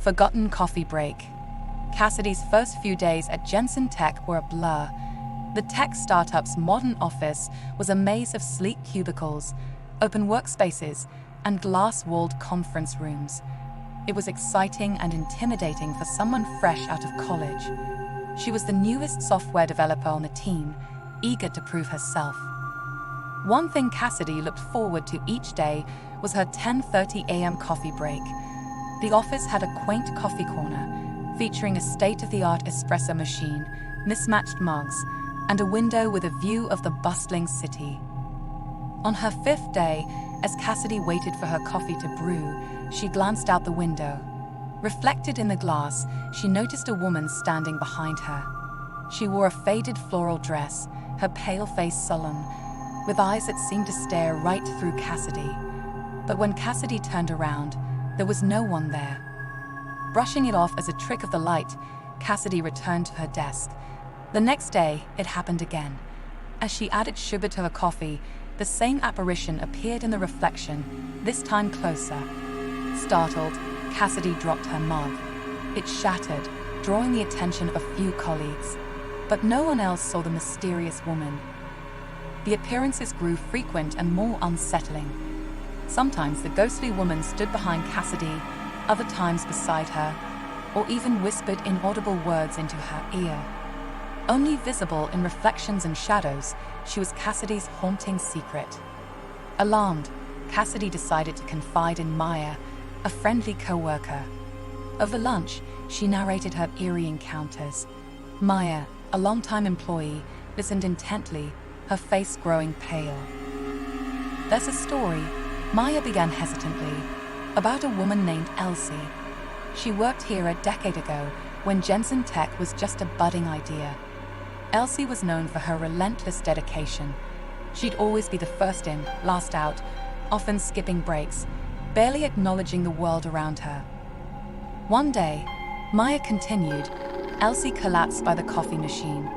Forgotten coffee break. Cassidy's first few days at Jensen Tech were a blur. The tech startup's modern office was a maze of sleek cubicles, open workspaces, and glass-walled conference rooms. It was exciting and intimidating for someone fresh out of college. She was the newest software developer on the team, eager to prove herself. One thing Cassidy looked forward to each day was her 10:30 a.m. coffee break. The office had a quaint coffee corner, featuring a state-of-the-art espresso machine, mismatched mugs, and a window with a view of the bustling city. On her 5th day, as Cassidy waited for her coffee to brew, she glanced out the window. Reflected in the glass, she noticed a woman standing behind her. She wore a faded floral dress, her pale face sullen, with eyes that seemed to stare right through Cassidy. But when Cassidy turned around, there was no one there. Brushing it off as a trick of the light, Cassidy returned to her desk. The next day, it happened again. As she added sugar to her coffee, the same apparition appeared in the reflection, this time closer. Startled, Cassidy dropped her mug. It shattered, drawing the attention of a few colleagues. But no one else saw the mysterious woman. The appearances grew frequent and more unsettling. Sometimes the ghostly woman stood behind Cassidy, other times beside her, or even whispered inaudible words into her ear. Only visible in reflections and shadows, she was Cassidy's haunting secret. Alarmed, Cassidy decided to confide in Maya, a friendly co-worker. Over lunch, she narrated her eerie encounters. Maya, a longtime employee, listened intently, her face growing pale. "There's a story," Maya began hesitantly, "about a woman named Elsie. She worked here a decade ago when Jensen Tech was just a budding idea. Elsie was known for her relentless dedication. She'd always be the first in, last out, often skipping breaks, barely acknowledging the world around her. One day," Maya continued, "Elsie collapsed by the coffee machine.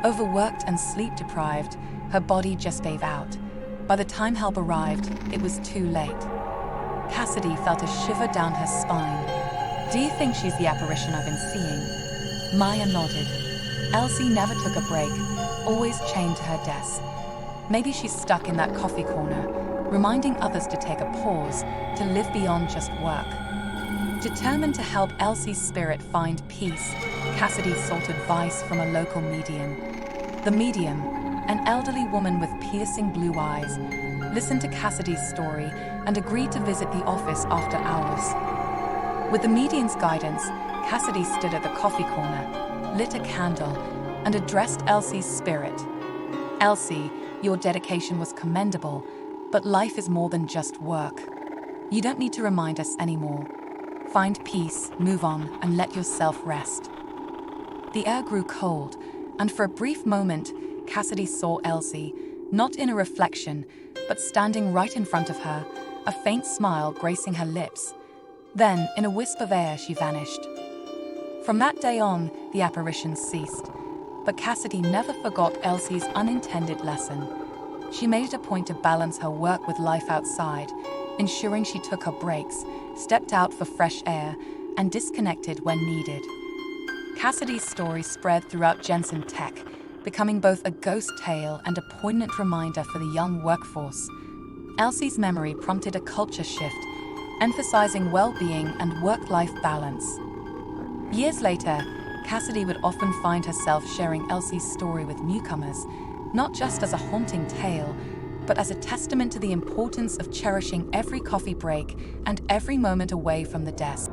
Overworked and sleep-deprived, her body just gave out. By the time help arrived, it was too late." Cassidy felt a shiver down her spine. "Do you think she's the apparition I've been seeing?" Maya nodded. "Elsie never took a break, always chained to her desk. Maybe she's stuck in that coffee corner, reminding others to take a pause, to live beyond just work." Determined to help Elsie's spirit find peace, Cassidy sought advice from a local medium. The medium, an elderly woman with piercing blue eyes, listened to Cassidy's story and agreed to visit the office after hours. With the medium's guidance, Cassidy stood at the coffee corner, lit a candle, and addressed Elsie's spirit. "Elsie, your dedication was commendable, but life is more than just work. You don't need to remind us anymore. Find peace, move on, and let yourself rest." The air grew cold, and for a brief moment, Cassidy saw Elsie, not in a reflection, but standing right in front of her, a faint smile gracing her lips. Then, in a wisp of air, she vanished. From that day on, the apparitions ceased, but Cassidy never forgot Elsie's unintended lesson. She made it a point to balance her work with life outside, ensuring she took her breaks, stepped out for fresh air, and disconnected when needed. Cassidy's story spread throughout Jensen Tech, becoming both a ghost tale and a poignant reminder for the young workforce. Elsie's memory prompted a culture shift, emphasizing well-being and work-life balance. Years later, Cassidy would often find herself sharing Elsie's story with newcomers, not just as a haunting tale, but as a testament to the importance of cherishing every coffee break and every moment away from the desk.